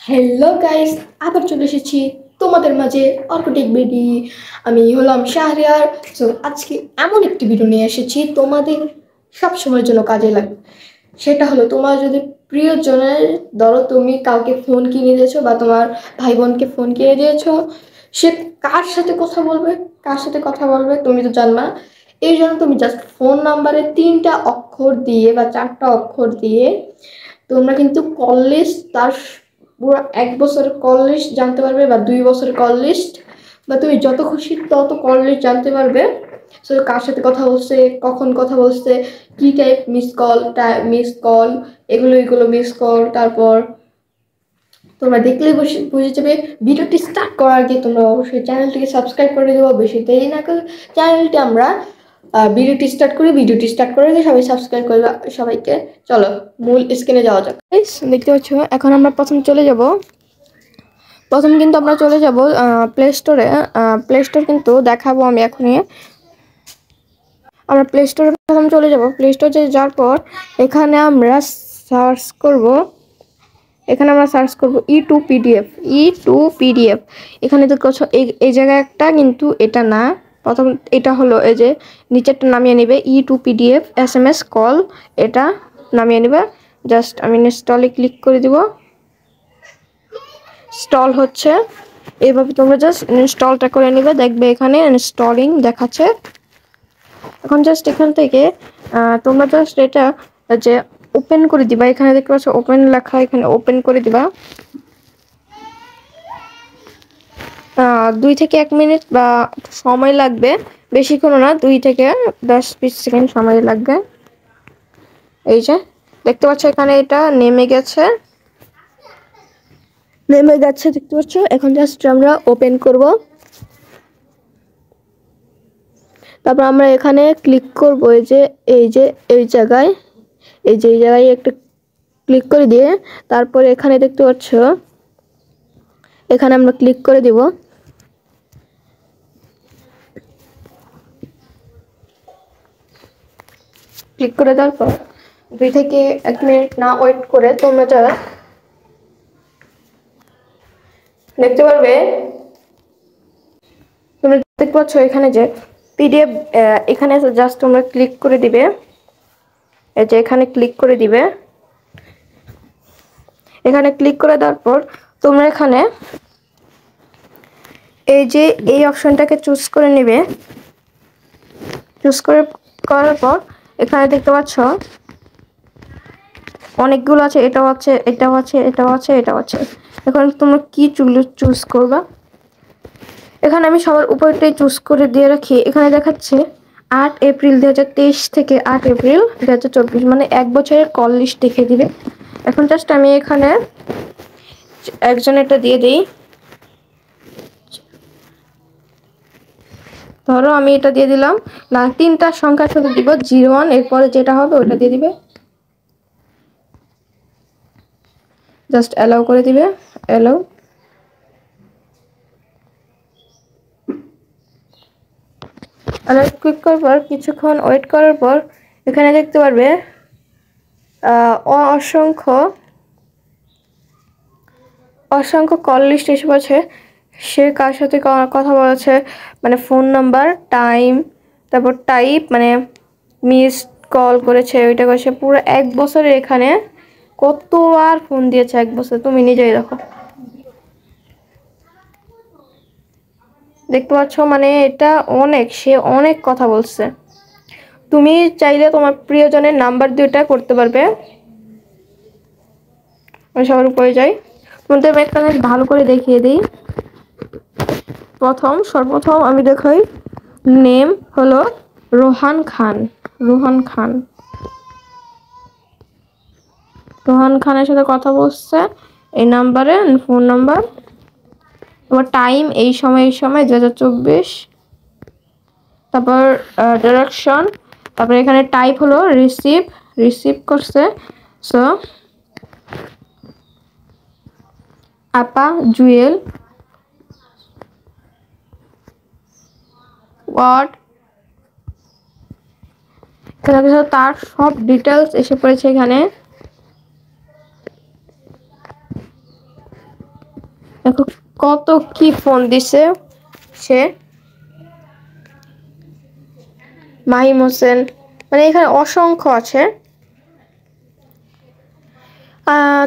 Hello guys, আবার চলে এসেছি তোমাদের মাঝে অর্কটেক বেবি। আমি হলাম শাহরিয়ার। সো আজকে এমন একটি ভিডিও নিয়ে এসেছি তোমাদের সব সময়ের জন্য কাজে লাগবে। সেটা হলো, তোমার যদি প্রিয়জনের, ধরো তুমি কাউকে ফোন কিনে দিয়েছো বা তোমার ভাই বোনকে ফোন কিনে দিয়েছো, সে কার সাথে কথা বলবে, কার সাথে কথা বলবে তুমি তো জানবা। এই জন্য তুমি জাস্ট ফোন নাম্বারে 3টা অক্ষর দিয়ে বা 4টা অক্ষর দিয়ে তোমরা কিন্তু কল লিস্ট, তার পুরো 1 বছরের কল লিস্ট জানতে পারবে, বা 2 বছরের কল লিস্ট, বা তুমি যত খুশি তত কল লিস্ট জানতে পারবে। সো কার সাথে কথা বলছে, কখন কথা বলছে, কি টাইপ মিস কল, এগুলো মিস কল। তারপর তোমরা দেখলেই বুঝে যাবে। ভিডিওটি স্টার্ট করার আগে তোমরা অবশ্যই চ্যানেলটিকে সাবস্ক্রাইব করে দেবো, বেশি দেরি না করে চ্যানেলটি আমরা ভিডিওটি স্টার্ট করে দিয়ে সবাই সাবস্ক্রাইব করে সবাইকে। চলো মূল স্ক্রিনে যাওয়া যাক। দেখতে পাচ্ছ, এখন আমরা প্রথম কিন্তু আমরা চলে যাব প্লে স্টোরে। প্লে স্টোর কিন্তু দেখাবো আমি এখনই। আমরা প্লে স্টোরে প্রথম চলে যাব। প্লে স্টোরে যাওয়ার পর এখানে আমরা সার্চ করব। ই2 পিডিএফ। এখানে দেখো এই জায়গায় একটা, কিন্তু এটা না। প্রথম এটা হলো এই যে নিচেরটা নামিয়ে নেবে, ই2 পিডিএফ SMS কল, এটা নামিয়ে নেবে। জাস্ট আমি ইনস্টলে ক্লিক করে দিব। ইনস্টল হচ্ছে, এইভাবে তোমরা জাস্ট ইনস্টলটা করে নেবে। দেখবে এখানে ইনস্টলিং দেখাচ্ছে। এখন জাস্ট এখান থেকে তোমরা জাস্ট এটা যে ওপেন করে দিবা। এখানে দেখতে পাচ্ছ ওপেন লেখা, এখানে ওপেন করে দিবা। 2 থেকে 1 মিনিট বা সময় লাগবে, বেশিক্ষণ না, 2 থেকে 10-20 সেকেন্ড সময় লাগবে। এই যে দেখতে পাচ্ছ এখানে এটা নেমে গেছে দেখতে পাচ্ছ। এখন জাস্ট আমরা ওপেন করব। তারপর আমরা এখানে ক্লিক করব। এই জায়গায় একটা ক্লিক করে দিয়ে, তারপর এখানে দেখতে পাচ্ছ, এখানে আমরা ক্লিক করে দিব। ক্লিক করে দেওয়ার পর 2 থেকে 1 মিনিট না ওয়েট করে তোমরা যা দেখতে পারবে, তোমরা দেখতে পাচ্ছ এখানে যে পিডিএফ, এখানে জাস্ট তোমরা ক্লিক করে দিবে। এই যে এখানে ক্লিক করে দিবে। এখানে ক্লিক করে দেওয়ার পর তোমরা এখানে এই অপশনটাকে চুজ করে নেবে। করার পর এখানে দেখতে পাচ্ছ অনেকগুলো আছে, এটাও আছে, এটাও আছে, এটাও আছে, এটাও আছে। এখন তোমরা কি চুজ করবা। এখানে আমি সবার উপরটাই চুজ করে দিয়ে রাখি। এখানে দেখাচ্ছে 8 এপ্রিল 2023 থেকে 8 এপ্রিল 2024, মানে 1 বছরের কল লিস্ট দেখে দিবে। এখন জাস্ট আমি এখানে একজনেরটা দিয়ে দিই। ধরো আমি এটা দিয়ে দিলাম না, 3টা সংখ্যা শুধু দিব, 01, এরপরে যেটা হবে ওটা দিয়ে দিবে। জাস্ট অ্যালাউ করে দিবে, অ্যালাউ। ক্লিক করার পর কিছুক্ষণ ওয়েট করার পর এখানে দেখতে পারবে অসংখ্য কল লিস্ট এসে পড়েছে। সে কার সাথে কথা বলেছে, মানে ফোন নাম্বার, টাইম, তারপর টাইপ, মানে মিস কল করেছে, ওইটা করেছে। পুরো 1 বছরে এখানে কতবার ফোন দিয়েছে 1 বছর, তুমি নিজেই দেখো। দেখতে পাচ্ছ, মানে এটা সে অনেক কথা বলছে। তুমি চাইলে তোমার প্রিয়জনের নাম্বার দিয়ে এটা করতে পারবে। আমি সবার উপরে যাই, তোমাদের এখানে ভালো করে দেখিয়ে দিই। সর্বপ্রথম আমি দেখাই, নেম হলো রোহান খান। রোহান খানের সাথে কথা বলছে এই নাম্বারে, ফোন নাম্বার। তোমার টাইম এই সময় 2024। তারপর ডাইরেকশন, তারপর এখানে টাইপ হলো রিসিভ করছে। সো আপা জুয়েল, ওয়ার্ড, তার সব ডিটেলস এসে পড়েছে এখানে। দেখো কত কি ফোন দিছে সে, মাহিম হোসেন, মানে এখানে অসংখ্য আছে।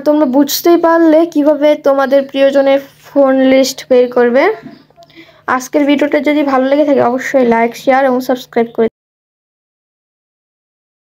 তোমরা বুঝতেই পারলে কিভাবে তোমাদের প্রিয়জনের ফোন লিস্ট বের করবে। আজকের ভিডিওটা যদি ভালো লেগে থাকে অবশ্যই লাইক, শেয়ার এবং সাবস্ক্রাইব করে